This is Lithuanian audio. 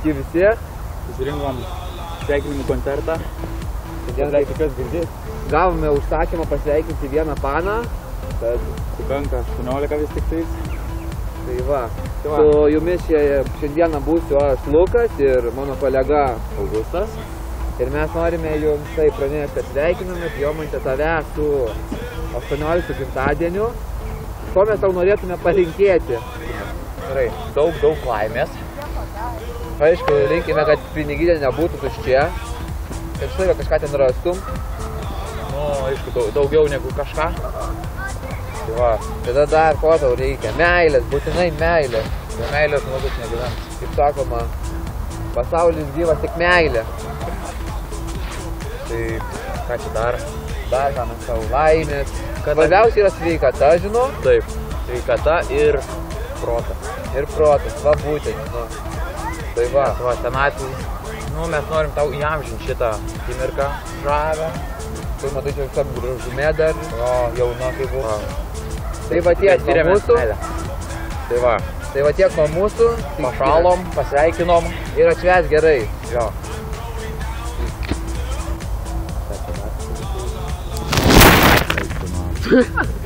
Sveiki visi. Susirinkom sveikinimų koncertą. Gavome užsakymą pasveikinti vieną paną. Sukanka 18 vis tik tais. Tai va. Su jumis šiandieną būsiu aš Lukas ir mano kolega Augustas. Ir mes norime jums tai pranešti, kad sveikiname Jomante tave su 18 gimtadieniu. Ko mes tau norėtume palinkėti? Gerai, daug laimės. Aišku, linkime, kad piniginė nebūtų tuščia. Kad štai kažką ten rastum. Nu, aišku, daugiau negu kažką. Tai va, tada dar ko tau reikia? Meilės, būtinai meilės. Be meilės žmogus negyvens. Kaip sakoma, pasaulis gyvas tik meilė. Tai ką čia dar? Dar ką mes savo laimės. Svarbiausia yra sveikata, žinau. Taip, sveikata ir protas. Ir protas, va būtent. Nu. Tai va. Va, senatvį. Nu, mes norim tau įamžinti šitą akimirką žavę. Tai matai, čia visam gražume dar. O, jauna kaip buvo. Tai va tiek nuo mūsų. Tai va. Tai va tiek nuo mūsų. Pašalom, pasveikinom. Ir atšvęs gerai. Jo. Ha ha!